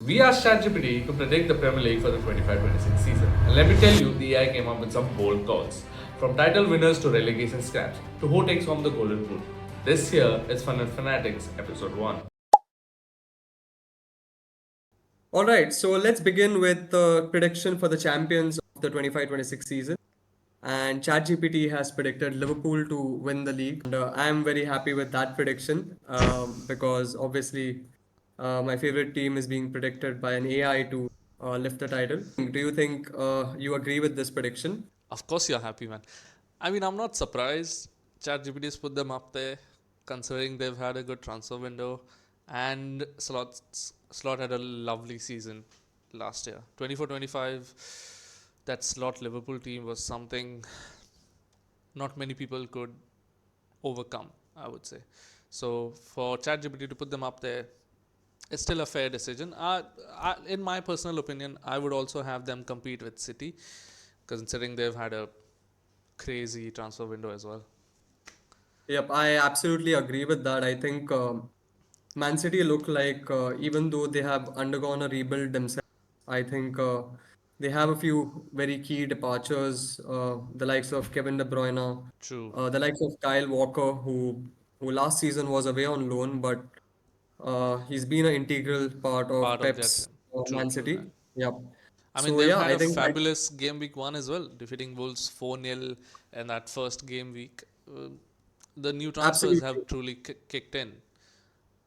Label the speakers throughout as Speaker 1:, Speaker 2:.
Speaker 1: We asked ChatGPT to predict the Premier League for the 25-26 season. And let me tell you, the AI came up with some bold calls. From title winners to relegation scraps, to who takes home the Golden Boot. This year is Football Fanatics, episode 1.
Speaker 2: All right, so let's begin with the prediction for the champions of the 25-26 season. And ChatGPT has predicted Liverpool to win the league. And I am very happy with that prediction because obviously my favorite team is being predicted by an AI to lift the title. Do you think you agree with this prediction?
Speaker 3: Of course, you're happy, man. I mean, I'm not surprised. ChatGPT's put them up there, considering they've had a good transfer window, and Slot had a lovely season last year. 24-25, that Slot Liverpool team was something not many people could overcome, I would say. So for ChatGPT to put them up there, it's still a fair decision. In my personal opinion, I would also have them compete with City, considering they've had a crazy transfer window as well.
Speaker 2: Yep, I absolutely agree with that. I think Man City look like, even though they have undergone a rebuild themselves, I think they have a few very key departures, the likes of Kevin De Bruyne,
Speaker 3: True.
Speaker 2: the likes of Kyle Walker, who last season was away on loan, but he's been an integral part of
Speaker 3: Part of their
Speaker 2: Pep's
Speaker 3: team. True,
Speaker 2: Man
Speaker 3: true
Speaker 2: City.
Speaker 3: that.
Speaker 2: Yep.
Speaker 3: I mean,
Speaker 2: So
Speaker 3: they've
Speaker 2: yeah,
Speaker 3: had
Speaker 2: I
Speaker 3: a
Speaker 2: think
Speaker 3: fabulous game week one as well, defeating Wolves 4-0 in that first game week. The new transfers
Speaker 2: absolutely.
Speaker 3: have truly kicked in.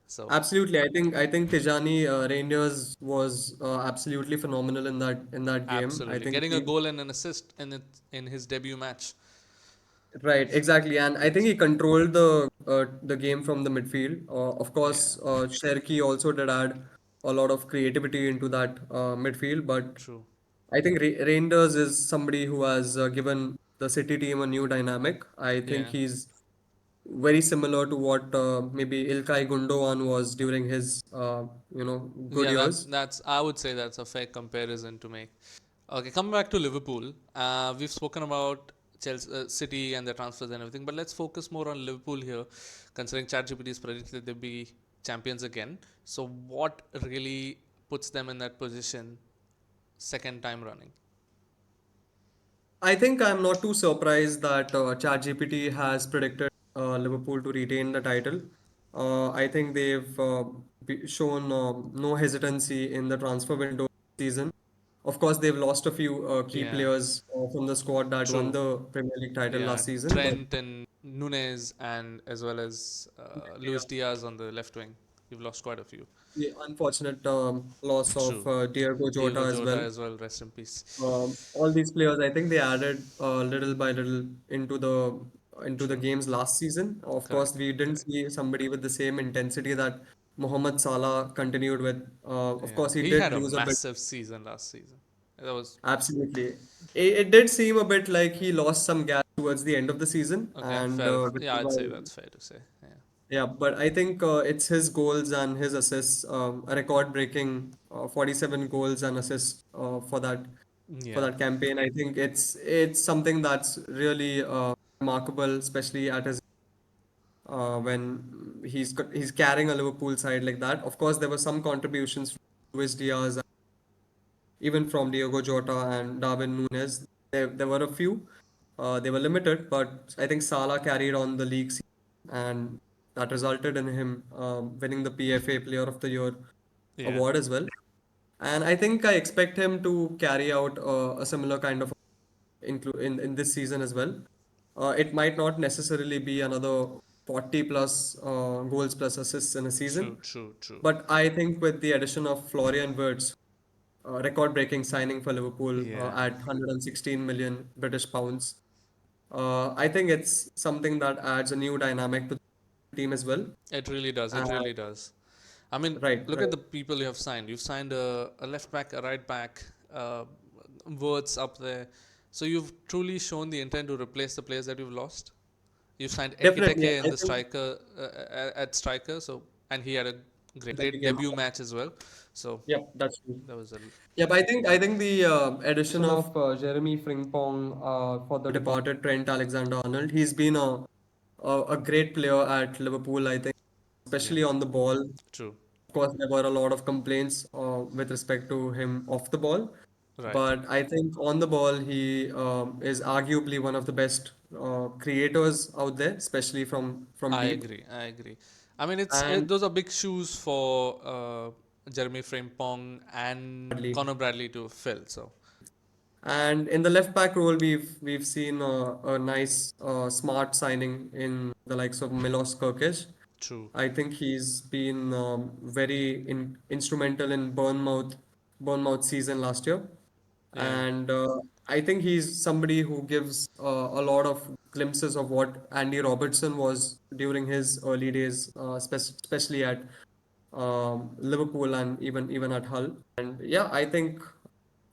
Speaker 3: So,
Speaker 2: Absolutely, I think Tijani Rangers was absolutely phenomenal in that game. I
Speaker 3: absolutely.
Speaker 2: think
Speaker 3: Getting a
Speaker 2: he
Speaker 3: goal and an assist in his debut match.
Speaker 2: right exactly, and I think he controlled the game from the midfield. Of
Speaker 3: Yeah,
Speaker 2: course, Cherki also did add a lot of creativity into that midfield, but
Speaker 3: true.
Speaker 2: I think Reinders is somebody who has given the City team a new dynamic. I think
Speaker 3: Yeah.
Speaker 2: he's very similar to what maybe Ilkay Gundogan was during his good
Speaker 3: Yeah,
Speaker 2: years.
Speaker 3: that's I would say that's a fair comparison to make. Okay, coming back to Liverpool, we've spoken about Chelsea, City and their transfers and everything, but let's focus more on Liverpool here, considering ChatGPT is predicted they'll be champions again. So, what really puts them in that position second time running?
Speaker 2: I think I'm not too surprised that ChatGPT has predicted Liverpool to retain the title. I think they've shown no hesitancy in the transfer window season. Of course, they've lost a few key
Speaker 3: Yeah,
Speaker 2: players from the squad that won
Speaker 3: true.
Speaker 2: the Premier League title
Speaker 3: Yeah,
Speaker 2: last season, but
Speaker 3: Trent and Nunez, and as well as
Speaker 2: yeah,
Speaker 3: Luis Diaz on the left wing. You've lost quite a few.
Speaker 2: the unfortunate loss of
Speaker 3: True.
Speaker 2: Diego Jota
Speaker 3: Diego
Speaker 2: as
Speaker 3: Jota
Speaker 2: well.
Speaker 3: as well. Rest in peace.
Speaker 2: All these players, I think they added little by little into the
Speaker 3: True.
Speaker 2: games last season. Of course,
Speaker 3: Correct.
Speaker 2: we didn't
Speaker 3: Correct.
Speaker 2: see somebody with the same intensity that Mohamed Salah continued with. Of
Speaker 3: Yeah,
Speaker 2: course, he
Speaker 3: he
Speaker 2: did
Speaker 3: had a
Speaker 2: lose a bit.
Speaker 3: massive season last season. That was
Speaker 2: Absolutely, it did seem a bit like he lost some gas towards the end of the season,
Speaker 3: okay.
Speaker 2: and
Speaker 3: Fair.
Speaker 2: which
Speaker 3: Yeah,
Speaker 2: is
Speaker 3: I'd
Speaker 2: why,
Speaker 3: say that's fair to say. Yeah.
Speaker 2: yeah. But I think it's his goals and his assists, a record-breaking 47 goals and assists for
Speaker 3: Yeah.
Speaker 2: that campaign. I think it's something that's really remarkable, especially at his when he's carrying a Liverpool side like that. Of course, there were some contributions from Luis Diaz, and even from Diego Jota and Darwin Núñez. There were a few. They were limited, but I think Salah carried on the league season, and that resulted in him winning the PFA Player of the Year
Speaker 3: Yeah.
Speaker 2: award as well. And I think I expect him to carry out a similar kind of in this season as well. It might not necessarily be another 40 plus goals plus assists in a
Speaker 3: True.
Speaker 2: season,
Speaker 3: True. True.
Speaker 2: but I think with the addition of Florian Wirtz, record-breaking signing for Liverpool
Speaker 3: Yeah.
Speaker 2: at 116 million British pounds, I think it's something that adds a new dynamic to the team as well.
Speaker 3: It really does.
Speaker 2: Uh,
Speaker 3: It really does. I mean,
Speaker 2: right,
Speaker 3: look
Speaker 2: right.
Speaker 3: at the people you have signed. You've signed a left back, a right back, words up there. So you've truly shown the intent to replace the players that you've lost. You've signed
Speaker 2: Definitely,
Speaker 3: Ekiteke in
Speaker 2: I
Speaker 3: the
Speaker 2: think
Speaker 3: striker at striker. So and he had a
Speaker 2: that he
Speaker 3: great
Speaker 2: came
Speaker 3: debut
Speaker 2: up.
Speaker 3: match as well. So
Speaker 2: Yep, that's true.
Speaker 3: that was a
Speaker 2: Yep, I think the addition of Jeremy Frimpong for the departed Trent Alexander-Arnold, he's been a great player at Liverpool, I think,
Speaker 3: yeah,
Speaker 2: especially on the ball.
Speaker 3: true.
Speaker 2: Of course, there were a lot of complaints with respect to him off the ball,
Speaker 3: Right.
Speaker 2: but I think on the ball he is arguably one of the best creators out there, especially from
Speaker 3: I
Speaker 2: deep.
Speaker 3: agree. I agree. I mean,
Speaker 2: And
Speaker 3: those are big shoes for Jeremy Frimpong and
Speaker 2: Bradley.
Speaker 3: Conor Bradley to fill. So
Speaker 2: And in the left back role, we've seen a nice, smart signing in the likes of Milos Kerkez.
Speaker 3: true.
Speaker 2: I think he's been very instrumental in Bournemouth season last year,
Speaker 3: Yeah.
Speaker 2: and I think he's somebody who gives a lot of glimpses of what Andy Robertson was during his early days, especially at Liverpool and even at Hull. And yeah, I think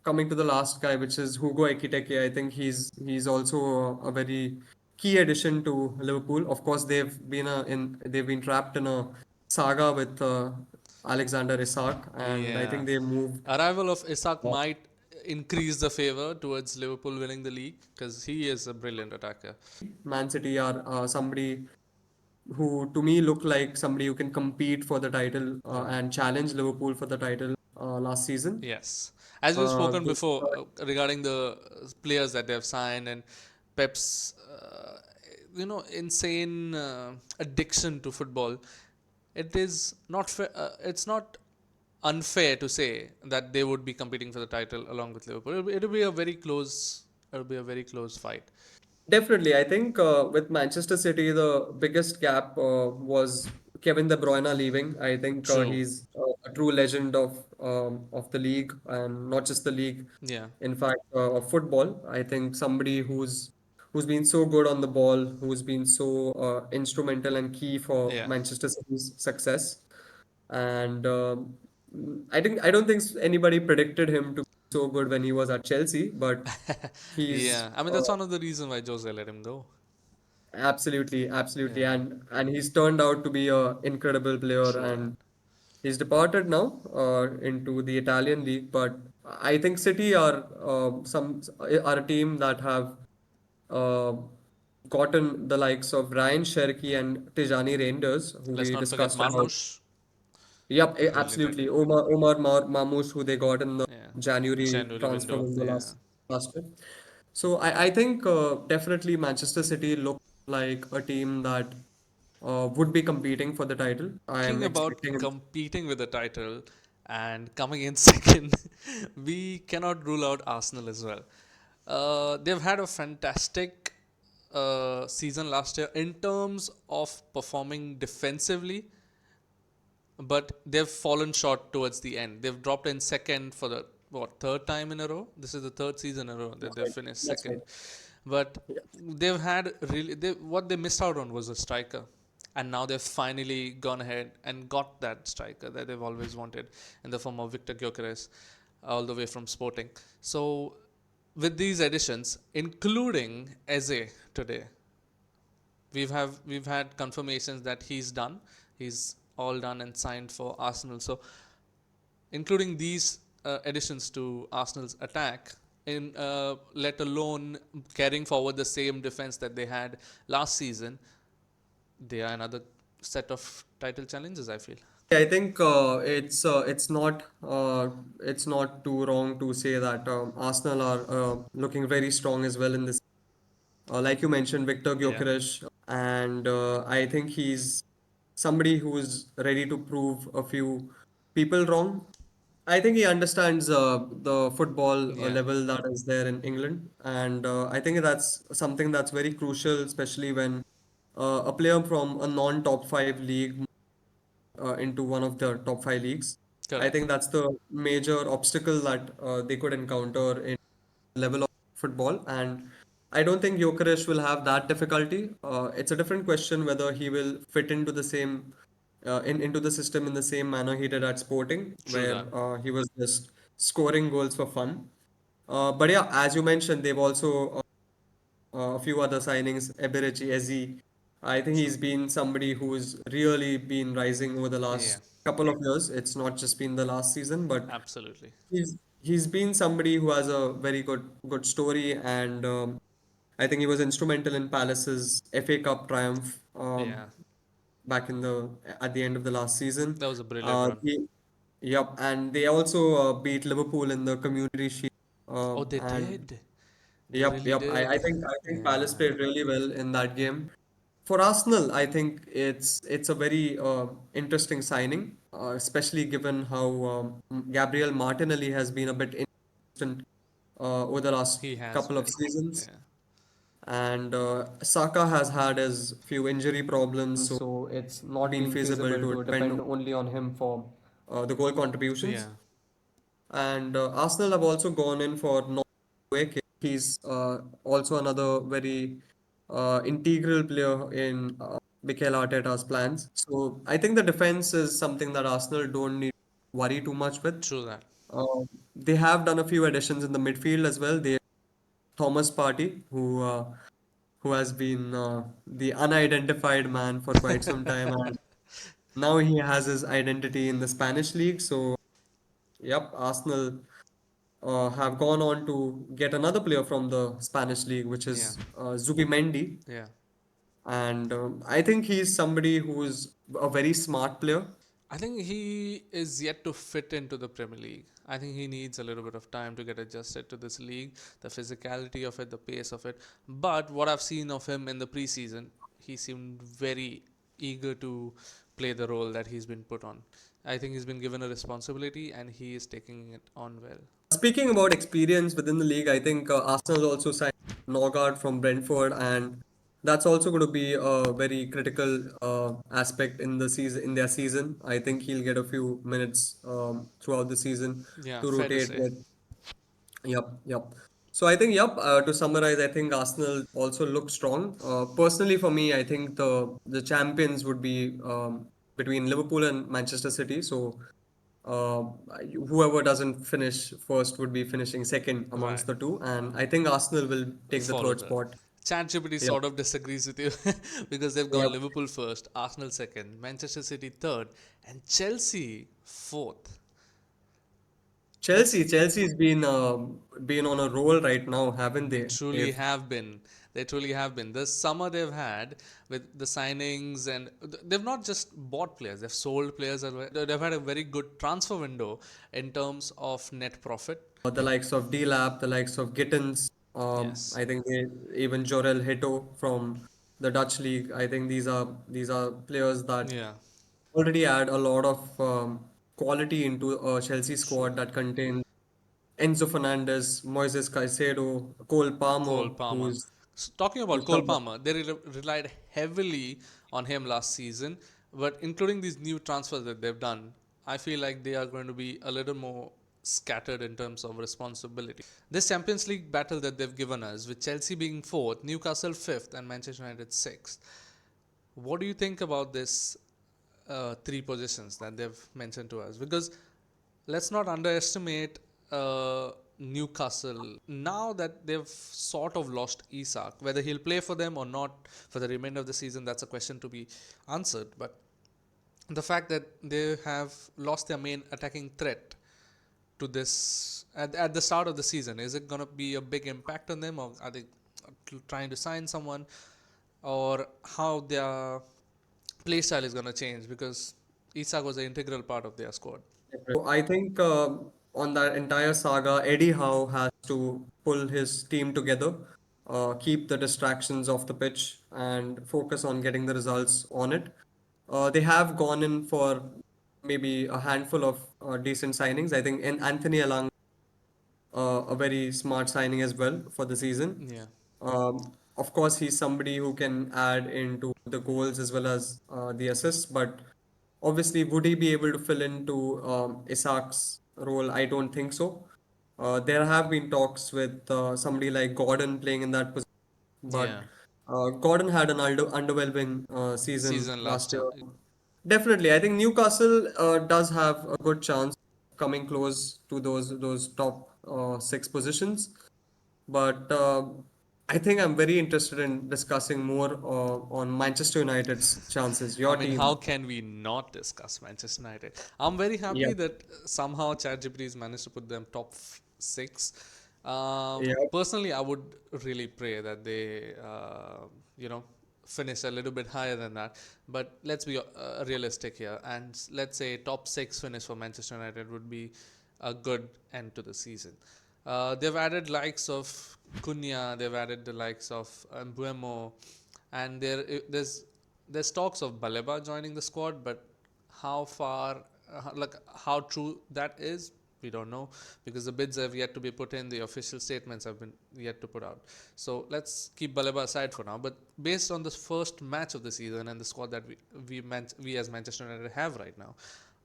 Speaker 2: coming to the last guy, which is Hugo Ekitike, I think he's also a very key addition to Liverpool. Of course, they've been trapped in a saga with Alexander Isak, and I
Speaker 3: Yeah.
Speaker 2: think they moved.
Speaker 3: Arrival of Isak might increase the favor towards Liverpool winning the league because he is a brilliant attacker.
Speaker 2: Man City are somebody who to me look like somebody who can compete for the title
Speaker 3: Right.
Speaker 2: and challenge Liverpool for the title last season.
Speaker 3: Yes. As we've spoken
Speaker 2: With
Speaker 3: before regarding the players that they have signed and Pep's, insane addiction to football, it's not unfair to say that they would be competing for the title along with Liverpool. It'll be a very close. It'll be a very close fight.
Speaker 2: Definitely, I think with Manchester City, the biggest gap was Kevin De Bruyne leaving. I think
Speaker 3: True.
Speaker 2: he's a true legend of the league, and not just the league.
Speaker 3: Yeah.
Speaker 2: In fact, of football. I think somebody who's been so good on the ball, who's been so instrumental and key for
Speaker 3: Yeah.
Speaker 2: Manchester City's success. And I don't think anybody predicted him to be so good when he was at Chelsea, but he's
Speaker 3: Yeah. I mean, that's one of the reasons why Jose let him go.
Speaker 2: absolutely, absolutely,
Speaker 3: Yeah.
Speaker 2: and he's turned out to be a incredible player,
Speaker 3: True that.
Speaker 2: and he's departed now into the Italian league. But I think City are a team that have uh, gotten the likes of Ryan Cherki and Tijani Reinders, who
Speaker 3: Let's
Speaker 2: we
Speaker 3: not forget
Speaker 2: discussed about.
Speaker 3: Marmoush.
Speaker 2: Yep,
Speaker 3: Brilliant
Speaker 2: absolutely.
Speaker 3: idea.
Speaker 2: Omar Mamouche, who they got in the
Speaker 3: Yeah.
Speaker 2: January
Speaker 3: January
Speaker 2: transfer
Speaker 3: window.
Speaker 2: window
Speaker 3: Yeah.
Speaker 2: last year. So I think definitely Manchester City look like a team that would be competing for the title. I am
Speaker 3: Talking about
Speaker 2: expecting him.
Speaker 3: competing with the title and coming in second, we cannot rule out Arsenal as well. They've had a fantastic season last year in terms of performing defensively, but they've fallen short towards the end. They've dropped in second for the third time in a row. This is the third season in a row that
Speaker 2: That's
Speaker 3: they've
Speaker 2: right.
Speaker 3: finished
Speaker 2: That's
Speaker 3: second.
Speaker 2: right.
Speaker 3: But
Speaker 2: Yeah.
Speaker 3: they've had what they missed out on was a striker, and now they've finally gone ahead and got that striker that they've always wanted in the form of Victor Gyökeres, all the way from Sporting. So with these additions, including Eze today, we've had confirmations that he's all done and signed for Arsenal. So including these additions to Arsenal's attack, in let alone carrying forward the same defense that they had last season, they are another set of title challenges, I feel.
Speaker 2: I think it's not too wrong to say that Arsenal are looking very strong as well in this. Like you mentioned, Victor
Speaker 3: Yeah.
Speaker 2: Gyökeres, and I think he's somebody who's ready to prove a few people wrong. I think he understands the football
Speaker 3: Yeah.
Speaker 2: level that is there in England, and I think that's something that's very crucial, especially when a player from a non-top five league into one of the top five leagues. I
Speaker 3: Correct.
Speaker 2: think that's the major obstacle that they could encounter in level of football, and I don't think Gyökeres will have that difficulty. It's a different question whether he will fit into the same into the system in the same manner he did at Sporting,
Speaker 3: True
Speaker 2: where
Speaker 3: that.
Speaker 2: he was just scoring goals for fun. But yeah, as you mentioned, they've also a few other signings, Eberechi Eze. I think
Speaker 3: True.
Speaker 2: he's been somebody who's really been rising over the
Speaker 3: Yeah.
Speaker 2: last couple of years. It's not just been the last season, but
Speaker 3: Absolutely.
Speaker 2: he's been somebody who has a very good story, and I think he was instrumental in Palace's FA Cup triumph.
Speaker 3: Yeah.
Speaker 2: back in the at the end of the last season.
Speaker 3: That was a brilliant run.
Speaker 2: The Yep, and they also beat Liverpool in the Community Shield.
Speaker 3: Oh, they
Speaker 2: And
Speaker 3: did. They
Speaker 2: yep,
Speaker 3: really
Speaker 2: yep. I
Speaker 3: did.
Speaker 2: think Palace
Speaker 3: Yeah.
Speaker 2: played really well in that game. For Arsenal, I think it's a very interesting signing, especially given how Gabriel Martinelli has been a bit inconsistent over the last
Speaker 3: He has
Speaker 2: couple of
Speaker 3: been.
Speaker 2: seasons,
Speaker 3: Yeah.
Speaker 2: and Saka has had his few injury problems, so it's not been feasible to depend only on him for the goal contributions.
Speaker 3: Yeah.
Speaker 2: And Arsenal have also gone in for Noah. He's also another very integral player in Mikel Arteta's plans. So I think the defense is something that Arsenal don't need to worry too much with.
Speaker 3: True that.
Speaker 2: They have done a few additions in the midfield as well. They Thomas Partey, who has been the unidentified man for quite some time, and now he has his identity in the Spanish league. So, yep, Arsenal have gone on to get another player from the Spanish league, which
Speaker 3: Yeah.
Speaker 2: is Zubimendi,
Speaker 3: Yeah.
Speaker 2: and I think he's somebody who is a very smart player.
Speaker 3: I think he is yet to fit into the Premier League. I think he needs a little bit of time to get adjusted to this league, the physicality of it, the pace of it. But what I've seen of him in the preseason, he seemed very eager to play the role that he's been put on. I think he's been given a responsibility and he is taking it on well.
Speaker 2: Speaking about experience within the league, I think Arsenal also signed Norgard from Brentford, and that's also going to be a very critical aspect in the season, in their season. I think he'll get a few minutes throughout the season
Speaker 3: Yeah,
Speaker 2: to
Speaker 3: fair to
Speaker 2: rotate
Speaker 3: say.
Speaker 2: with. Yep, yep. So I think, yep, to summarize, I think Arsenal also look strong. Personally, for me, I think the champions would be between Liverpool and Manchester City. So uh, whoever doesn't finish first would be finishing second
Speaker 3: Right.
Speaker 2: amongst the two, and I think Arsenal will take the
Speaker 3: Follow
Speaker 2: third
Speaker 3: that.
Speaker 2: spot.
Speaker 3: ChatGPT
Speaker 2: Yep,
Speaker 3: sort of disagrees with you because they've gone
Speaker 2: yep.
Speaker 3: Liverpool first, Arsenal second, Manchester City third, and Chelsea fourth. That's
Speaker 2: Chelsea's been on a roll right now, haven't
Speaker 3: they
Speaker 2: they?
Speaker 3: truly
Speaker 2: If
Speaker 3: have been. They truly have been. The summer they've had with the signings and they've not just bought players, they've sold players as well. They've had a very good transfer window in terms of net profit.
Speaker 2: the likes of D-Lap, the likes of Gittins,
Speaker 3: Yes.
Speaker 2: I think even Jorel Hito from the Dutch league. I think these are players that
Speaker 3: Yeah.
Speaker 2: already add a lot of quality into a Chelsea
Speaker 3: True.
Speaker 2: squad that contains Enzo Fernandez, Moises Caicedo, Cole
Speaker 3: Cole
Speaker 2: Palmer,
Speaker 3: Palmer.
Speaker 2: who's
Speaker 3: So talking about
Speaker 2: who's
Speaker 3: Cole
Speaker 2: come.
Speaker 3: Palmer, they relied heavily on him last season, but including these new transfers that they've done, I feel like they are going to be a little more scattered in terms of responsibility. This Champions League battle that they've given us, with Chelsea being fourth, Newcastle fifth, and Manchester United sixth, what do you think about this three positions that they've mentioned to us? Because let's not underestimate Newcastle. Now that they've sort of lost Isak, whether he'll play for them or not for the remainder of the season, that's a question to be answered. But the fact that they have lost their main attacking threat to this at the start of the season, is it going to be a big impact on them, or are they trying to sign someone, or how their play style is going to change? Because Isak was an integral part of their squad.
Speaker 2: So I think on that entire saga, Eddie Howe has to pull his team together, keep the distractions off the pitch, and focus on getting the results on it. They have gone in for maybe a handful of decent signings. I think in Anthony Along, a very smart signing as well for the season.
Speaker 3: Yeah.
Speaker 2: Of course, he's somebody who can add into the goals as well as the assists, but obviously, would he be able to fill into Isak's role? I don't think so. There have been talks with somebody like Gordon playing in that position, but
Speaker 3: Yeah.
Speaker 2: Gordon had an underwhelming season
Speaker 3: Season
Speaker 2: last
Speaker 3: last
Speaker 2: year.
Speaker 3: year.
Speaker 2: Definitely, I think Newcastle does have a good chance of coming close to those top six positions. But I think I'm very interested in discussing more on Manchester United's chances.
Speaker 3: I
Speaker 2: Your
Speaker 3: mean, how
Speaker 2: team,
Speaker 3: can we not discuss Manchester United? I'm very
Speaker 2: yeah,
Speaker 3: happy that somehow ChatGPT has managed to put them top six.
Speaker 2: yeah,
Speaker 3: Personally, I would really pray that they, you know, finish a little bit higher than that. But let's be realistic here, and let's say top six finish for Manchester United would be a good end to the season. They've added likes of Cunha, they've added the likes of Mbuemo, and there's talks of Baleba joining the squad, but how far, how true that is, we don't know, because the bids have yet to be put in, the official statements have been yet to put out. So let's keep Baleba aside for now. But based on the first match of the season and the squad that we as Manchester United have right now,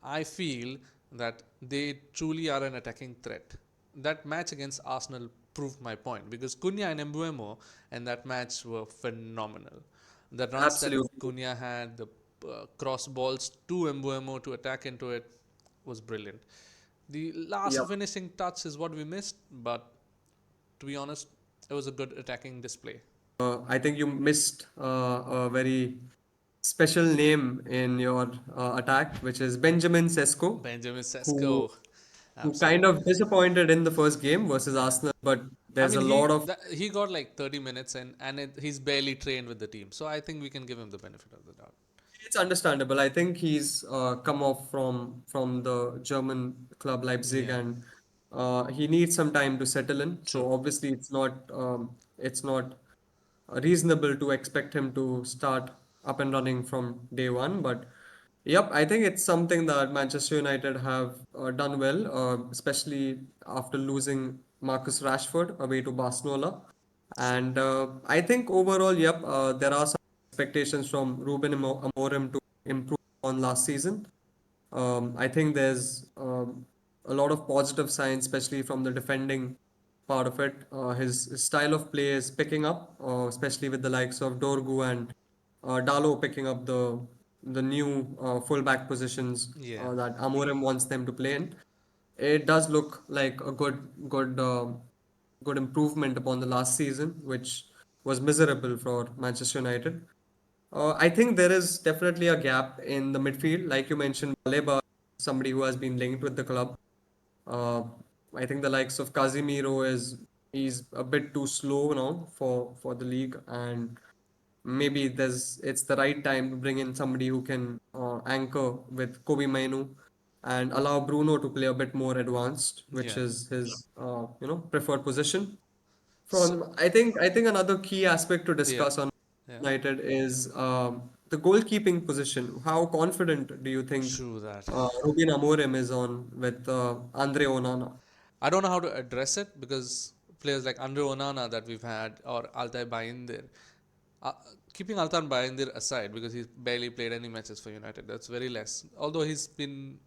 Speaker 3: I feel that they truly are an attacking threat. That match against Arsenal proved my point, because Cunha and Mbuemo in that match were phenomenal. The runs that
Speaker 2: Absolutely.
Speaker 3: Cunha had, the cross balls to Mbuemo to attack into it, was brilliant. The last
Speaker 2: Yep.
Speaker 3: finishing touch is what we missed, but to be honest, it was a good attacking display.
Speaker 2: I think you missed a very special name in your attack, which is Benjamin Sesko,
Speaker 3: Benjamin
Speaker 2: who
Speaker 3: Sesko,
Speaker 2: who kind
Speaker 3: absolutely.
Speaker 2: of disappointed in the first game versus
Speaker 3: Yeah.
Speaker 2: Arsenal, but
Speaker 3: I
Speaker 2: there's
Speaker 3: mean,
Speaker 2: a lot of
Speaker 3: he got like 30 minutes in, and he's barely trained with the team. So I think we can give him the benefit of the doubt.
Speaker 2: it's understandable. I think he's come off from the German club Leipzig,
Speaker 3: Yeah,
Speaker 2: and he needs some time to settle in.
Speaker 3: true.
Speaker 2: So obviously, it's not reasonable to expect him to start up and running from day one. But yep, I think it's something that Manchester United have done well, especially after losing Marcus Rashford away to Barcelona.
Speaker 3: True.
Speaker 2: And I think overall, yep, there are some expectations from Ruben Amorim to improve on last season. I think there's a lot of positive signs, especially from the defending part of it. His style of play is picking up, especially with the likes of Dorgu and Dalo picking up the new fullback positions
Speaker 3: Yeah.
Speaker 2: that Amorim wants them to play in. It does look like a good improvement upon the last season, which was miserable for Manchester United. I think there is definitely a gap in the midfield. Like you mentioned, Baleba, somebody who has been linked with the club. Uh, I think the likes of Casemiro he's a bit too slow now for the league, and maybe it's the right time to bring in somebody who can anchor with Kobe Mainu and allow Bruno to play a bit more advanced, which
Speaker 3: Yeah.
Speaker 2: is his preferred position.
Speaker 3: So,
Speaker 2: I think another key aspect to
Speaker 3: yeah.
Speaker 2: discuss on
Speaker 3: Yeah.
Speaker 2: United is the goalkeeping position. How confident do you think
Speaker 3: True that.
Speaker 2: Ruben Amorim is on with Andre Onana?
Speaker 3: I don't know how to address it, because players like Andre Onana that we've had, or Altay Bayindir, uh, keeping Altan Bayindir aside, because he's barely played any matches for United, that's very less. Although he's been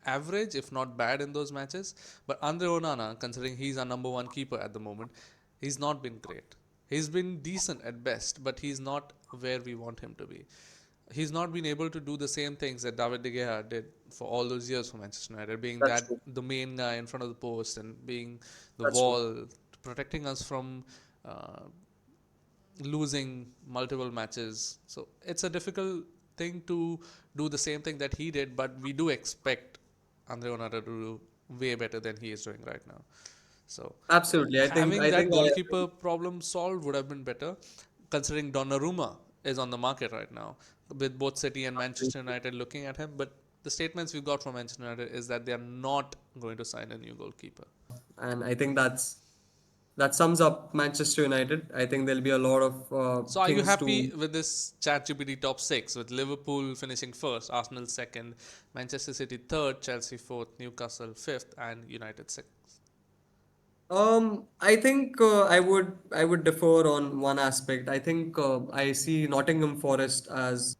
Speaker 3: average, if not bad, in those matches. But Andre Onana, considering he's our number one keeper at the moment, he's not been great. He's been decent at best, but he's not where we want him to be. He's not been able to do the same things that David De Gea did for all those years for Manchester United, being
Speaker 2: That's
Speaker 3: that
Speaker 2: true.
Speaker 3: the main guy in front of the post and being the
Speaker 2: That's true.
Speaker 3: wall, protecting us from uh, losing multiple matches. So it's a difficult thing to do the same thing that he did, but we do expect Andre Onana to do way better than he is doing right now. So
Speaker 2: Absolutely. I think
Speaker 3: having
Speaker 2: I
Speaker 3: that
Speaker 2: think I
Speaker 3: goalkeeper problem solved would have been better, considering Donnarumma is on the market right now, with both City and Manchester
Speaker 2: agree.
Speaker 3: United looking at him. But the statements we got from Manchester United is that they are not going to sign a new goalkeeper.
Speaker 2: And I think that sums up Manchester United. I think there'll be a lot of
Speaker 3: So are you
Speaker 2: things to
Speaker 3: happy with this ChatGPT top six, with Liverpool finishing first, Arsenal second, Manchester City third, Chelsea fourth, Newcastle fifth, and United sixth?
Speaker 2: I think I would defer on one aspect. I think I see Nottingham Forest as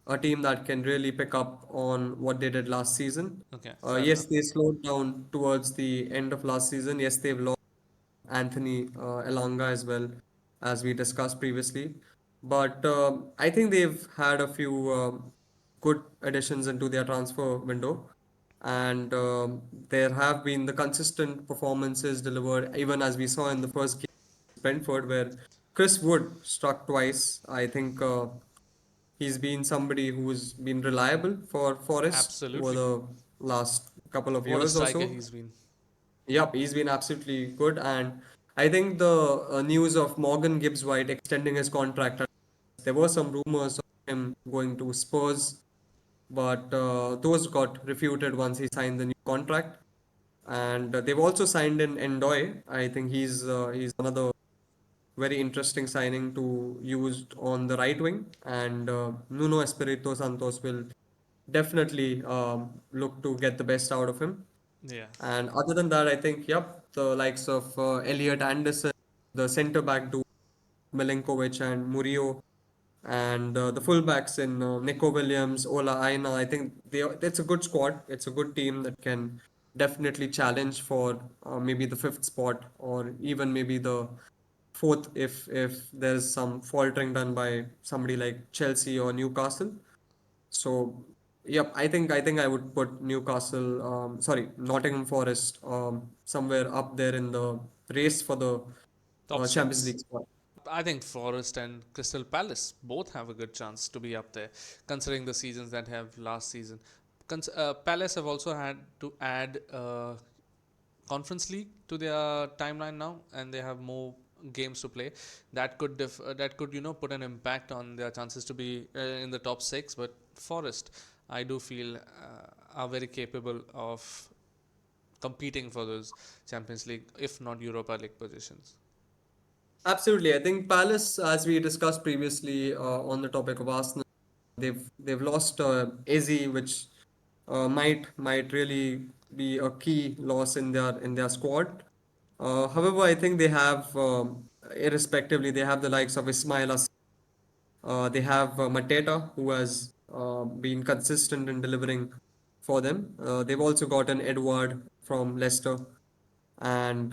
Speaker 2: a team that can really pick up on what they did last season.
Speaker 3: Okay, fair
Speaker 2: Yes,
Speaker 3: enough.
Speaker 2: they slowed down towards the end of last season. Yes, they've lost Anthony Elanga as well, as we discussed previously. But I think they've had a few good additions into their transfer window. And there have been the consistent performances delivered, even as we saw in the first game against Brentford, where Chris Wood struck twice. I think he's been somebody who's been reliable for Forest over
Speaker 3: Absolutely.
Speaker 2: the last couple of
Speaker 3: What a
Speaker 2: years or
Speaker 3: striker
Speaker 2: so.
Speaker 3: he's been.
Speaker 2: Yep, he's been absolutely good, and I think the news of Morgan Gibbs White extending his contract at There were some rumors of him going to Spurs, but those got refuted once he signed the new contract. And they've also signed in Endoy. I think he's another very interesting signing to use on the right wing. And Nuno Espirito Santos will definitely look to get the best out of him.
Speaker 3: Yeah.
Speaker 2: And other than that, I think, yep, the likes of Elliot Anderson, the centre back duo, Milinkovic and Murillo, and the fullbacks in Nico Williams, Ola Aina. I think it's a good squad. It's a good team that can definitely challenge for maybe the fifth spot or even maybe the fourth if there's some faltering done by somebody like Chelsea or Newcastle. So, yep, I think I would put Newcastle, sorry, Nottingham Forest, somewhere up there in the race for the
Speaker 3: Top
Speaker 2: Champions
Speaker 3: six.
Speaker 2: League spot.
Speaker 3: I think Forest and Crystal Palace both have a good chance to be up there, considering the seasons that have last season. Palace have also had to add Conference League to their timeline now, and they have more games to play. That could put an impact on their chances to be in the top six. But Forest, I do feel, are very capable of competing for those Champions League, if not Europa League positions.
Speaker 2: Absolutely. I think Palace, as we discussed previously on the topic of Arsenal, they've lost Eze, which might really be a key loss in their squad. However, I think they have, irrespectively, they have the likes of Ismail Assar. They have Mateta, who has been consistent in delivering for them. They've also gotten Edward from Leicester. And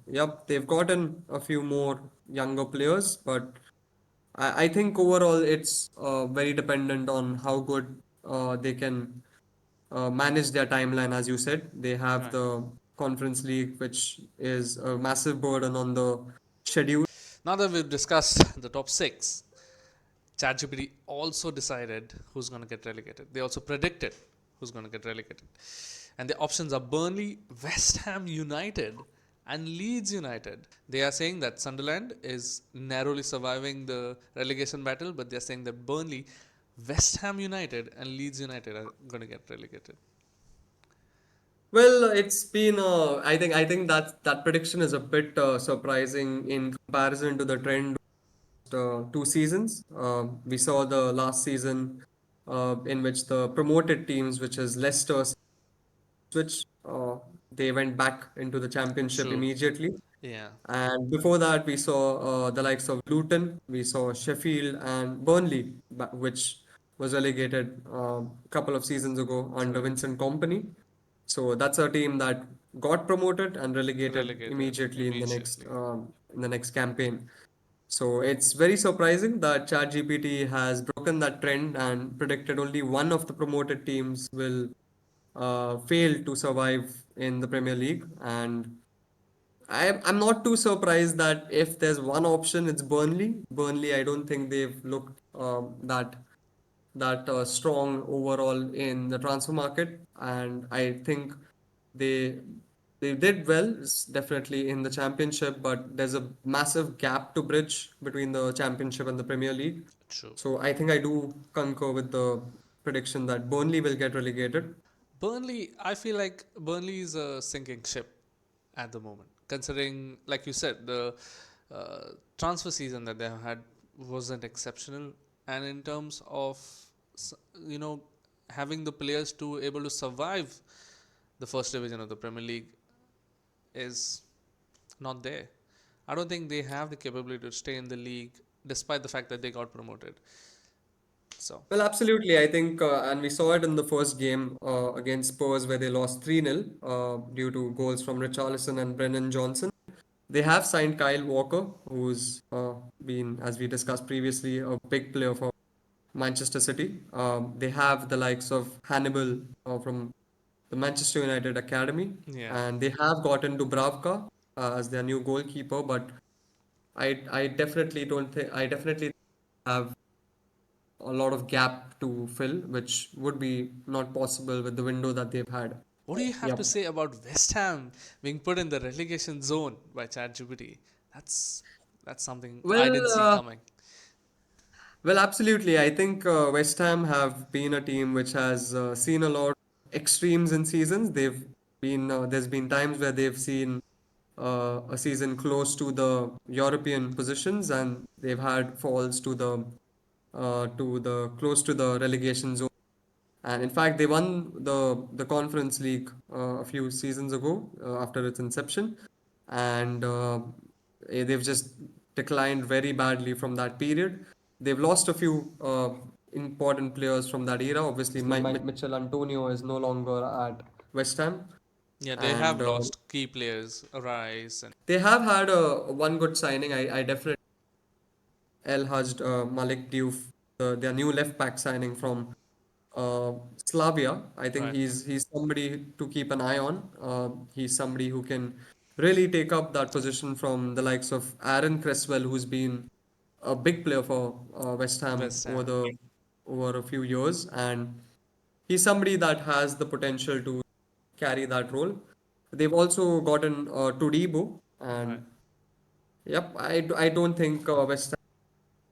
Speaker 2: yep, they've gotten a few more younger players, but I think overall it's very dependent on how good they can manage their timeline. As you said, they have
Speaker 3: Right.
Speaker 2: the Conference League, which is a massive burden on the schedule.
Speaker 3: Now that we've discussed the top six, ChatGPT also decided who's going to get relegated. They also predicted who's going to get relegated. And the options are Burnley, West Ham United, and Leeds United. They are saying that Sunderland is narrowly surviving the relegation battle, but they're saying that Burnley, West Ham United, and Leeds United are going to get relegated.
Speaker 2: Well, it's been I think that prediction is a bit surprising in comparison to the trend two seasons. We saw the last season in which the promoted teams, which is Leicester, switch. They went back into the championship
Speaker 3: True.
Speaker 2: immediately.
Speaker 3: Yeah.
Speaker 2: And before that, we saw the likes of Luton, we saw Sheffield and Burnley, which was relegated a couple of seasons ago under
Speaker 3: Correct.
Speaker 2: Vincent Company. So that's a team that got promoted and relegated
Speaker 3: Relegated
Speaker 2: immediately
Speaker 3: immediately.
Speaker 2: in the next campaign. So it's very surprising that ChatGPT has broken that trend and predicted only one of the promoted teams will fail to survive in the Premier League. And I'm not too surprised that if there's one option, it's Burnley. Burnley, I don't think they've looked that strong overall in the transfer market, and I think they they did well, definitely in the championship, but there's a massive gap to bridge between the championship and the Premier League.
Speaker 3: True.
Speaker 2: So I think I do concur with the prediction that Burnley will get relegated.
Speaker 3: Burnley, I feel like Burnley is a sinking ship at the moment, considering, like you said, the transfer season that they have had wasn't exceptional, and in terms of s- you know having the players to able to survive the first division of the Premier League is not there. I don't think they have the capability to stay in the league despite the fact that they got promoted. So,
Speaker 2: Well, absolutely. I think, and we saw it in the first game against Spurs where they lost 3-0 due to goals from Richarlison and Brennan Johnson. They have signed Kyle Walker, who's been, as we discussed previously, a big player for Manchester City. They have the likes of Hannibal from the Manchester United Academy,
Speaker 3: yeah.
Speaker 2: and they have gotten Dubravka as their new goalkeeper. But I definitely don't think I definitely have a lot of gap to fill, which would be not possible with the window that they've had.
Speaker 3: What do you have to
Speaker 2: Yep.
Speaker 3: say about West Ham being put in the relegation zone by ChatGPT? That's that's something I
Speaker 2: Well,
Speaker 3: didn't see coming.
Speaker 2: Well, absolutely. I think West Ham have been a team which has seen a lot of extremes in seasons. There's been times where they've seen a season close to the European positions, and they've had falls to the close to the relegation zone. And in fact, they won the Conference League a few seasons ago after its inception, and they've just declined very badly from that period. They've lost a few important players from that era. Obviously, Mitchell Antonio is no longer at West Ham,
Speaker 3: Yeah, they have
Speaker 2: and
Speaker 3: lost key players, Rice and
Speaker 2: they have had a one good signing. I definitely El Hajj Malik Diouf, their new left back signing from Slavia. I think
Speaker 3: right.
Speaker 2: he's somebody to keep an eye on. He's somebody who can really take up that position from the likes of Aaron Cresswell, who's been a big player for West Ham
Speaker 3: West Ham.
Speaker 2: over a few years, and he's somebody that has the potential to carry that role. They've also gotten Todibo,
Speaker 3: Right.
Speaker 2: and yep, I don't think West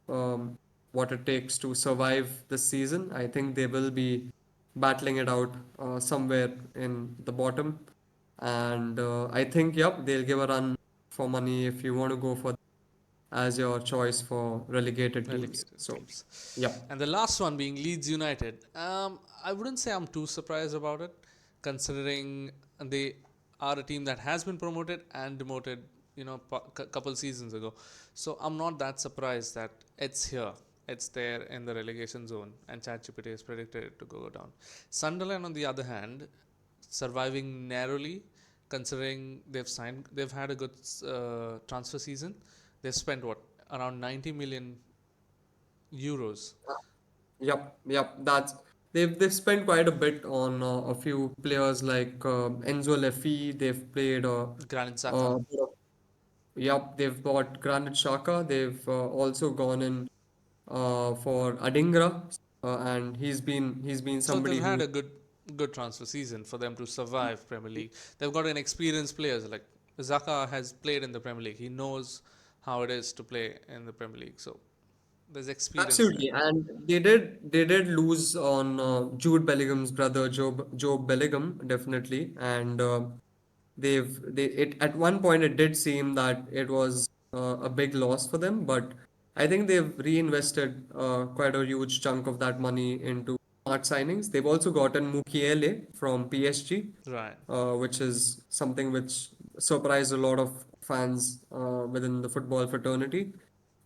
Speaker 2: what it takes to survive this season. I think they will be battling it out somewhere in the bottom. And I think, yep, they'll give a run for money if you want to go for as your choice for relegated teams.
Speaker 3: Relegated
Speaker 2: So,
Speaker 3: teams.
Speaker 2: yep.
Speaker 3: And the last one being Leeds United. I wouldn't say I'm too surprised about it, considering they are a team that has been promoted and demoted, couple seasons ago. So I'm not that surprised that it's here. It's there in the relegation zone, and ChatGPT is predicted it to go down. Sunderland, on the other hand, surviving narrowly, considering they've had a good transfer season. They've spent what, around 90 million euros.
Speaker 2: Yep. They've spent quite a bit on a few players like Enzo Leffi. They've played
Speaker 3: Granit Xhaka.
Speaker 2: a bit of. Yep, they've bought Granit Xhaka. They've also gone in for Adingra, and he's been
Speaker 3: So they've
Speaker 2: somebody
Speaker 3: had
Speaker 2: who
Speaker 3: a good transfer season for them to survive Premier League. They've got an experienced players like Xhaka has played in the Premier League. He knows how it is to play in the Premier League. So there's experience there.
Speaker 2: absolutely, and they did lose on Jude Bellingham's brother, Job Bellingham, definitely, and they it at one point it did seem that it was a big loss for them, but I think they've reinvested quite a huge chunk of that money into smart signings. They've also gotten Mukiele from PSG,
Speaker 3: Right.
Speaker 2: which is something which surprised a lot of fans within the football fraternity.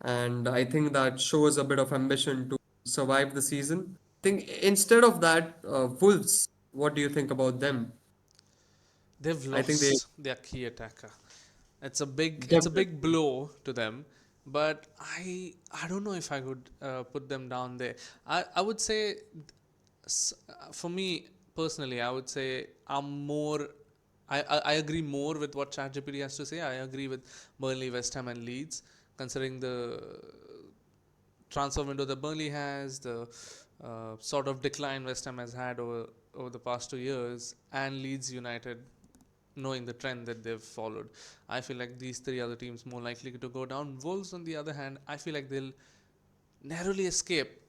Speaker 2: And I think that shows a bit of ambition to survive the season. I think instead of that, Wolves, what do you think about them?
Speaker 3: They've
Speaker 2: I think they
Speaker 3: lost their key attacker. It's a big
Speaker 2: definitely.
Speaker 3: blow to them, but I don't know if I would put them down there. I would say for me personally, I would say I'm more. I agree more with what ChatGPT has to say. I agree with Burnley, West Ham, and Leeds, considering the transfer window that Burnley has, the sort of decline West Ham has had over the past 2 years, and Leeds United, knowing the trend that they've followed. I feel like these three other teams more likely to go down. Wolves, on the other hand, I feel like they'll narrowly escape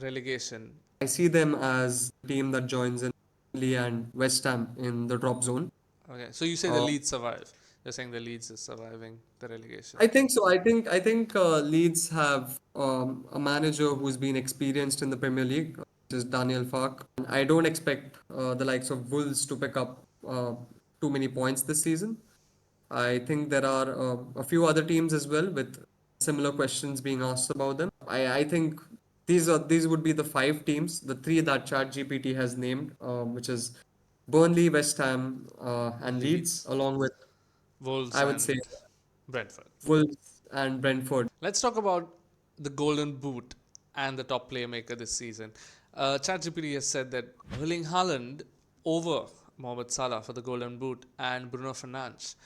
Speaker 3: relegation.
Speaker 2: I see them as a team that joins in Burnley and West Ham in the drop zone.
Speaker 3: Okay, so you say the
Speaker 2: Uh,
Speaker 3: Leeds survive. You're saying the Leeds is surviving the relegation.
Speaker 2: I think so. I think Leeds have a manager who's been experienced in the Premier League, which is Daniel Fark. I don't expect the likes of Wolves to pick up too many points this season. I think there are a few other teams as well with similar questions being asked about them. I think these would be the five teams, the three that ChatGPT has named, which is Burnley, West Ham,
Speaker 3: And
Speaker 2: and Leeds,
Speaker 3: Leeds,
Speaker 2: along with
Speaker 3: Wolves,
Speaker 2: I would say
Speaker 3: and Brentford.
Speaker 2: Wolves and Brentford.
Speaker 3: Let's talk about the Golden Boot and the top playmaker this season. ChatGPT has said that Erling Haaland over Mohamed Salah for the Golden Boot and Bruno Fernandes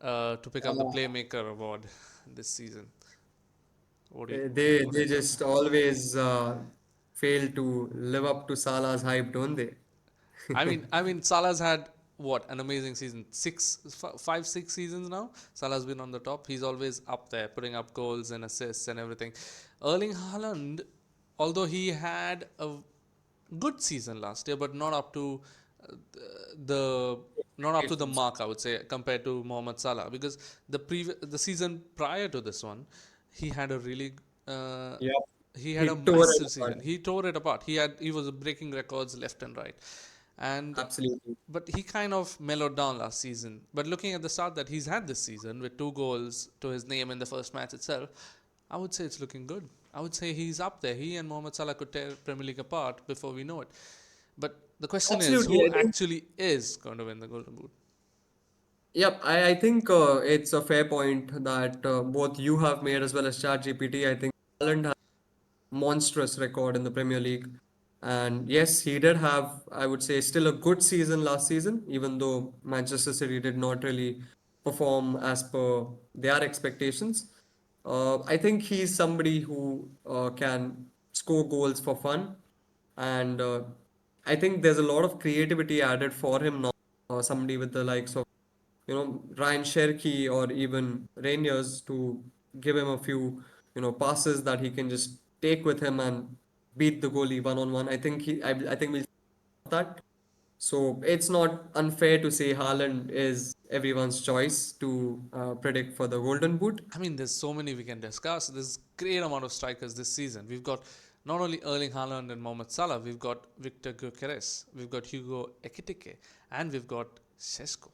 Speaker 3: to pick up the playmaker award this season. What do
Speaker 2: They
Speaker 3: you think?
Speaker 2: just always fail to live up to Salah's hype, don't they?
Speaker 3: I mean, Salah's had what an amazing season. 5, 6 seasons now. Salah's been on the top. He's always up there, putting up goals and assists and everything. Erling Haaland, although he had a good season last year, but not up to uh, the not up to the
Speaker 2: Expectations.
Speaker 3: mark, I would say, compared to Mohamed Salah, because the season prior to this one, he had a really uh,
Speaker 2: Yeah.
Speaker 3: he had
Speaker 2: He
Speaker 3: a
Speaker 2: tore it
Speaker 3: massive
Speaker 2: apart.
Speaker 3: season. He tore it apart. He was breaking records left and right, and
Speaker 2: Absolutely.
Speaker 3: but he kind of mellowed down last season. But looking at the start that he's had this season with 2 goals to his name in the first match itself, I would say it's looking good. I would say he's up there. He and Mohamed Salah could tear Premier League apart before we know it. But the question is,
Speaker 2: Absolutely.
Speaker 3: who
Speaker 2: I think.
Speaker 3: actually is going to win the Golden Boot?
Speaker 2: Yep, I think it's a fair point that both you have made as well as ChatGPT. I think Haaland has a monstrous record in the Premier League. And yes, he did have, I would say, still a good season last season, even though Manchester City did not really perform as per their expectations. I think he's somebody who can score goals for fun. And I think there's a lot of creativity added for him now. Somebody with the likes of Ryan Cherki or even Rangers to give him a few, passes that he can just take with him and beat the goalie one on one. I think we'll see that. So it's not unfair to say Haaland is everyone's choice to predict for the Golden Boot.
Speaker 3: I mean, there's so many we can discuss. There's great amount of strikers this season. We've got not only Erling Haaland and Mohamed Salah, we've got Victor Gyökeres, we've got Hugo Ekitike, and we've got Sesko.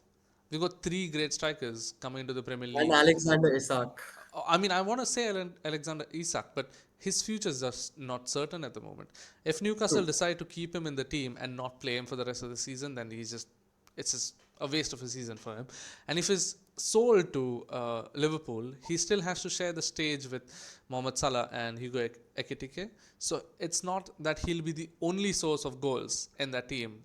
Speaker 3: We've got 3 great strikers coming into the Premier
Speaker 2: And
Speaker 3: League.
Speaker 2: Alexander Isak.
Speaker 3: I mean, I want to say Alexander Isak, but his future is just not certain at the moment. If Newcastle
Speaker 2: True.
Speaker 3: decide to keep him in the team and not play him for the rest of the season, then it's just a waste of a season for him. And if he's sold to Liverpool, he still has to share the stage with Mohamed Salah and Hugo Ekitike. So it's not that he'll be the only source of goals in that team,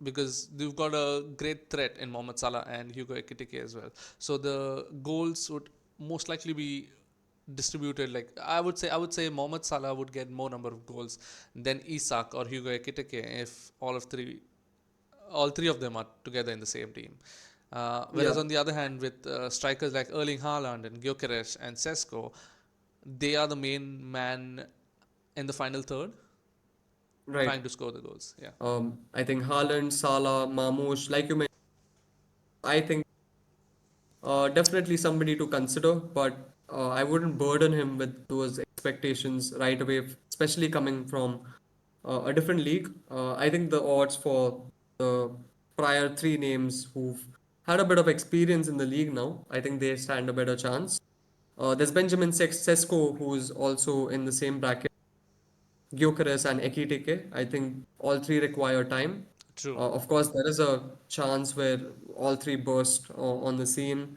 Speaker 3: because they've got a great threat in Mohamed Salah and Hugo Ekitike as well. So the goals would most likely be distributed. Like I would say Mohamed Salah would get more number of goals than Isak or Hugo Ekitike if all three of them are together in the same team. Whereas
Speaker 2: Yeah,
Speaker 3: on the other hand, with strikers like Erling Haaland and Gyökeres and Sesko, they are the main man in the final third,
Speaker 2: right.
Speaker 3: trying to score the goals. Yeah.
Speaker 2: I think Haaland, Salah, Mamouche, like you mentioned, I think definitely somebody to consider, but I wouldn't burden him with those expectations right away, especially coming from a different league. I think the odds for the prior three names who've had a bit of experience in the league now, I think they stand a better chance. There's Benjamin Sesko, who's also in the same bracket, Gyökeres and Ekitike. I think all three require time.
Speaker 3: True.
Speaker 2: Of course, there is a chance where all three burst on the scene,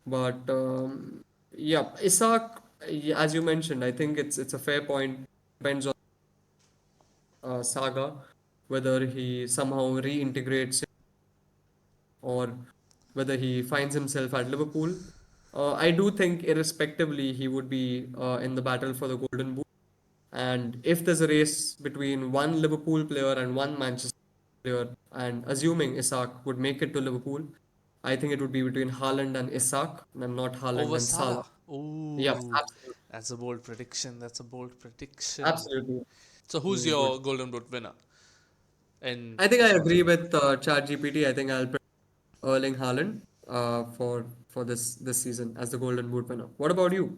Speaker 2: but yeah, Isak, as you mentioned, I think it's a fair point. Depends on Saga whether he somehow reintegrates or whether he finds himself at Liverpool. I do think, irrespectively, he would be in the battle for the Golden Boot. And if there's a race between one Liverpool player and one Manchester player, and assuming Isak would make it to Liverpool, I think it would be between Haaland and Isak, and not Haaland
Speaker 3: Over
Speaker 2: and Salah.
Speaker 3: Salah.
Speaker 2: Yeah,
Speaker 3: Ooh,
Speaker 2: absolutely.
Speaker 3: that's a bold prediction. That's a bold prediction.
Speaker 2: Absolutely.
Speaker 3: So, who's
Speaker 2: He would.
Speaker 3: your Golden Boot winner in
Speaker 2: I think I
Speaker 3: this one?
Speaker 2: agree with ChatGPT. I think I'll pick Erling Haaland for this season as the Golden Boot winner. What about you?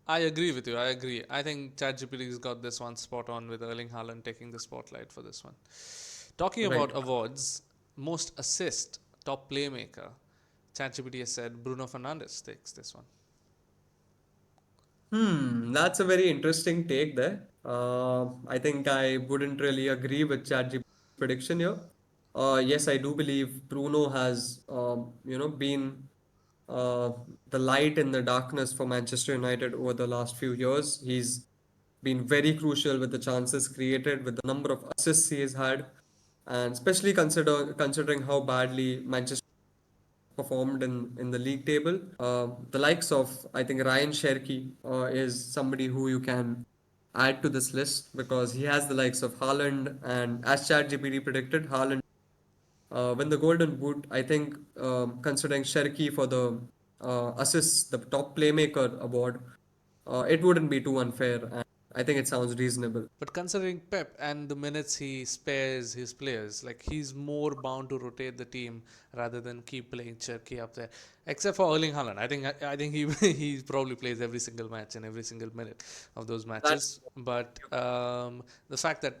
Speaker 3: I agree with you. I agree. I think ChatGPT's got this one spot on with Erling Haaland taking the spotlight for this one. Talking
Speaker 2: Right.
Speaker 3: about awards, most assist, top playmaker. ChatGPT has said Bruno Fernandes takes this one.
Speaker 2: That's a very interesting take there. I think I wouldn't really agree with ChatGPT's prediction here. Yes, I do believe Bruno has, been uh, the light in the darkness for Manchester United over the last few years. He's been very crucial with the chances created, with the number of assists he has had, and especially considering how badly Manchester performed in the league table. The likes of, I think, Ryan Cherki is somebody who you can add to this list because he has the likes of Haaland, and as ChatGPT predicted, Haaland win the Golden Boot. I think considering Sherky for the assists, the top playmaker award, it wouldn't be too unfair, and I think it sounds reasonable.
Speaker 3: But considering Pep and the minutes he spares his players, like he's more bound to rotate the team rather than keep playing Cherky up there. Except for Erling Haaland, I think he he probably plays every single match and every single minute of those
Speaker 2: That's
Speaker 3: matches. But the fact that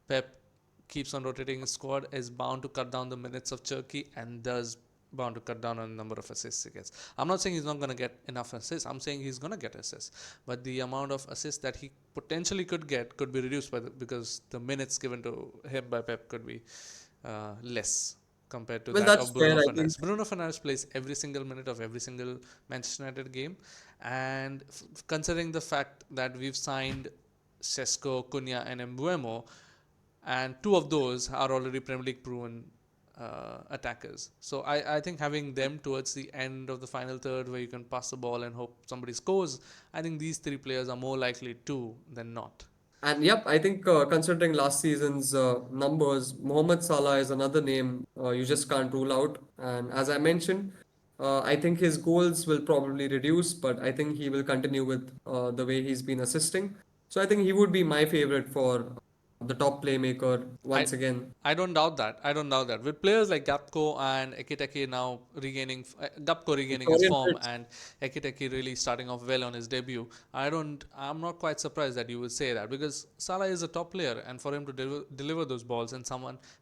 Speaker 3: Pep keeps on rotating his squad is bound to cut down the minutes of Cherky and thus bound to cut down on the number of assists he gets. I'm not saying he's not going to get enough assists. I'm saying he's going to get assists, but the amount of assists that he potentially could get could be reduced because the minutes given to him by Pep could be less compared to
Speaker 2: well,
Speaker 3: that
Speaker 2: that's
Speaker 3: of
Speaker 2: fair.
Speaker 3: Bruno
Speaker 2: I think
Speaker 3: Fernandes. Bruno Fernandes plays every single minute of every single Manchester United game, and considering the fact that we've signed Sesko, Cunha, and Mbuemo, and two of those are already Premier League proven attackers. So I think having them towards the end of the final third, where you can pass the ball and hope somebody scores, I think these three players are more likely to than not.
Speaker 2: And yep, I think considering last season's numbers, Mohamed Salah is another name you just can't rule out. And as I mentioned, I think his goals will probably reduce, but I think he will continue with the way he's been assisting. So I think he would be my favorite for the top playmaker
Speaker 3: I
Speaker 2: once again.
Speaker 3: I don't doubt that. I don't doubt that. With players like Gapco and Ekiteke now Gapco regaining his
Speaker 2: Florian
Speaker 3: form
Speaker 2: Wirtz,
Speaker 3: and Ekiteke really starting off well on his debut, I'm not quite surprised that you would say that because Salah is a top player and for him to deliver those balls and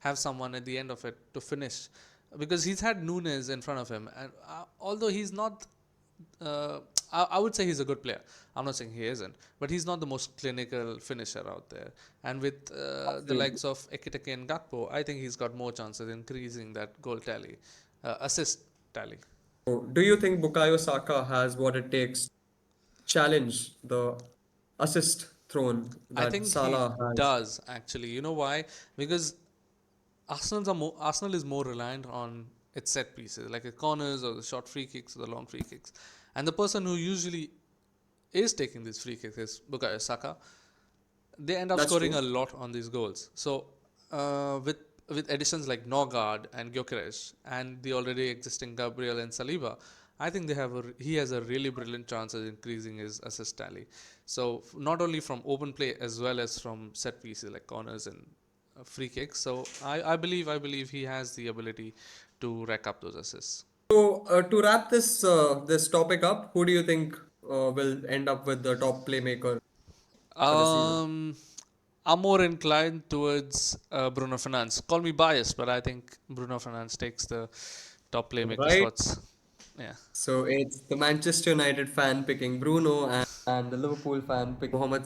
Speaker 3: have someone at the end of it to finish, because he's had Nunes in front of him, and although he's not uh, I would say he's a good player. I'm not saying he isn't, but he's not the most clinical finisher out there. And with the
Speaker 2: absolutely.
Speaker 3: likes of Ekiteke and Gakpo, I think he's got more chances increasing that goal tally, assist tally.
Speaker 2: So do you think Bukayo Saka has what it takes to challenge the assist throne
Speaker 3: I
Speaker 2: that
Speaker 3: think he
Speaker 2: Salah has?
Speaker 3: does actually. You know why? Because Arsenal is more reliant on its set pieces, like the corners or the short free kicks or the long free kicks. And the person who usually is taking these free kicks is Bukayo Saka. They end up
Speaker 2: That's
Speaker 3: scoring
Speaker 2: true.
Speaker 3: a lot on these goals. So with additions like Norgard and Gyökeres and the already existing Gabriel and Saliba, I think he has a really brilliant chance of increasing his assist tally. So not only from open play as well as from set pieces like corners and free kicks. So I believe he has the ability to rack up those assists.
Speaker 2: So to wrap this topic up, who do you think will end up with the top playmaker for the season?
Speaker 3: Um, I'm more inclined towards Bruno Fernandes. Call me biased, but I think Bruno Fernandes takes the top playmaker
Speaker 2: Right.
Speaker 3: spots. Yeah.
Speaker 2: So it's the Manchester United fan picking Bruno and the Liverpool fan picking Mohamed.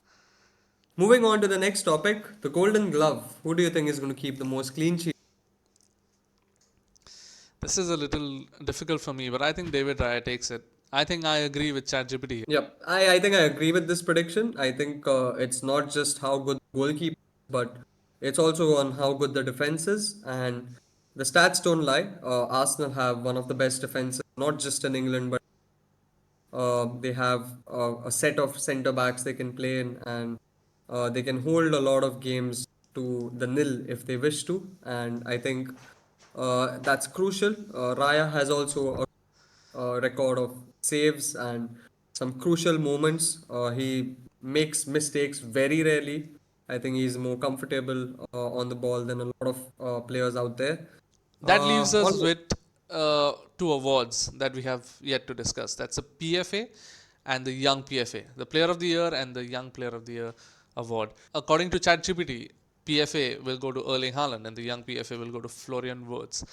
Speaker 2: Moving on to the next topic, the Golden Glove. Who do you think is going to keep the most clean sheet?
Speaker 3: This is a little difficult for me, but I think David Raya takes it. I think I agree with ChatGPT.
Speaker 2: Yep, I think I agree with this prediction. I think it's not just how good the goalkeeper, but it's also on how good the defense is. And the stats don't lie. Arsenal have one of the best defenses, not just in England, but they have a set of centre backs they can play in, and they can hold a lot of games to the nil if they wish to. And I think that's crucial. Raya has also a record of saves and some crucial moments. He makes mistakes very rarely. I think he's more comfortable on the ball than a lot of players out there.
Speaker 3: That leaves us
Speaker 2: All
Speaker 3: with two awards that we have yet to discuss. That's a PFA and the Young PFA, the Player of the Year and the Young Player of the Year award. According to ChatGPT, PFA will go to Erling Haaland and the Young PFA will go to Florian Wirtz.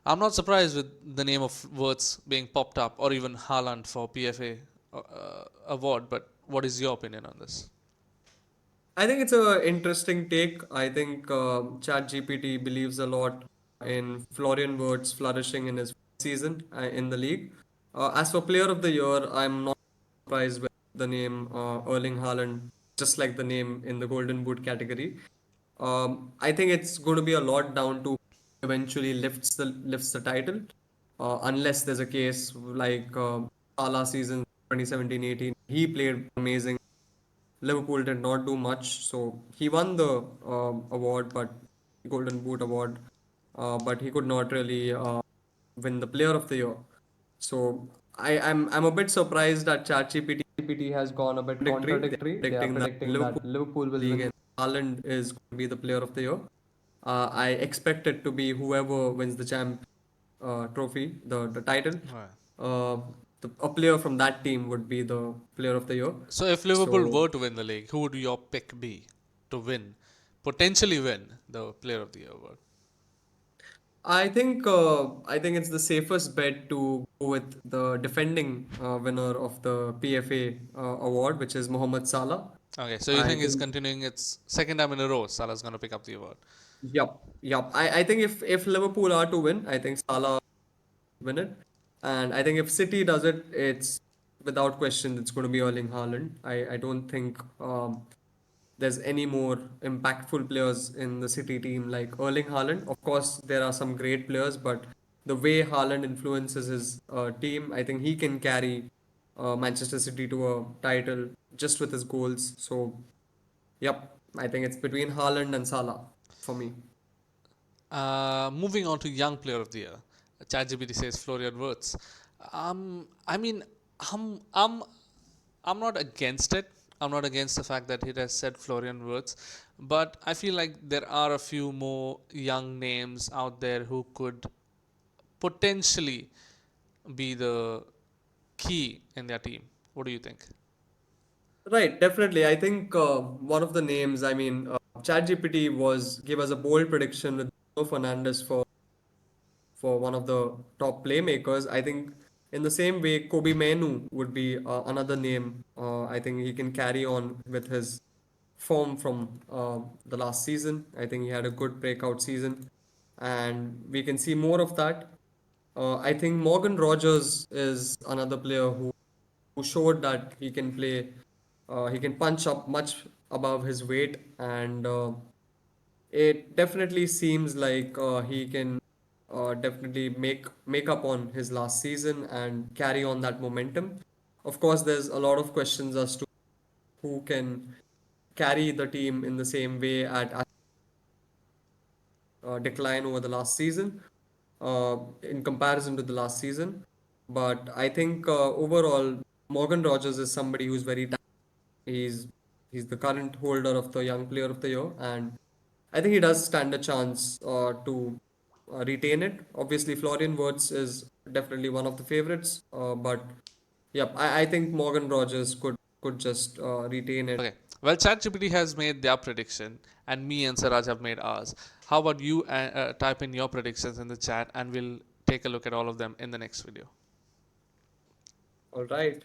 Speaker 3: I'm not surprised with the name of Wirtz being popped up or even Haaland for PFA award, but what is your opinion on this?
Speaker 2: I think it's a interesting take. I think ChatGPT believes a lot in Florian Wirtz flourishing in his season in the league. As for Player of the Year, I'm not surprised with the name Erling Haaland, just like the name in the Golden Boot category. I think it's going to be a lot down to who eventually lifts the title, unless there's a case like Salah season 2017-18. He played amazing. Liverpool did not do much, so he won the award, but Golden Boot award. but he could not really win the Player of the Year. So I'm a bit surprised that ChatGPT has gone a bit contradictory. They are predicting that Liverpool will win and Haaland is going to be the Player of the Year. I expect it to be whoever wins the champ trophy, the title.
Speaker 3: Right.
Speaker 2: Uh, a player from that team would be the Player of the Year.
Speaker 3: So if Liverpool
Speaker 2: So
Speaker 3: were to win the league, who would your pick be to win, potentially win the Player of the Year award?
Speaker 2: I think it's the safest bet to go with the defending winner of the PFA award, which is Mohamed Salah.
Speaker 3: Okay, so you
Speaker 2: I
Speaker 3: think it's
Speaker 2: think
Speaker 3: continuing its second time in a row? Salah's going to pick up the award.
Speaker 2: Yup. I think if Liverpool are to win, I think Salah win it, and I think if City does it, it's without question it's going to be Erling Haaland. I don't think there's any more impactful players in the City team like Erling Haaland. Of course, there are some great players, but the way Haaland influences his team, I think he can carry Manchester City to a title just with his goals. So, yep, I think it's between Haaland and Salah for me.
Speaker 3: Moving on to Young Player of the Year, ChatGPT says Florian Wirtz. I mean, I'm, I'm, I'm not against it. I'm not against the fact that it has said Florian Wirtz, but I feel like there are a few more young names out there who could potentially be the key in their team. What do you think?
Speaker 2: Right, definitely. I think one of the names, I mean, ChatGPT was gave us a bold prediction with Bruno Fernandes for one of the top playmakers. I think in the same way, Kobe Mainu would be another name. I think he can carry on with his form from the last season. I think he had a good breakout season, and we can see more of that. I think Morgan Rogers is another player who showed that he can play, he can punch up much above his weight, and it definitely seems like he can definitely make up on his last season and carry on that momentum. Of course, there's a lot of questions as to who can carry the team in the same way at decline over the last season in comparison to the last season. But I think overall, Morgan Rogers is somebody who's very He's he's the current holder of the Young Player of the Year, and I think he does stand a chance to retain it. Obviously, Florian Wirtz is definitely one of the favorites, but yep, I think Morgan Rogers could just retain it.
Speaker 3: Okay. Well, ChatGPT has made their prediction, and me and Siraj have made ours. How about you type in your predictions in the chat, and we'll take a look at all of them in the next video.
Speaker 2: All right.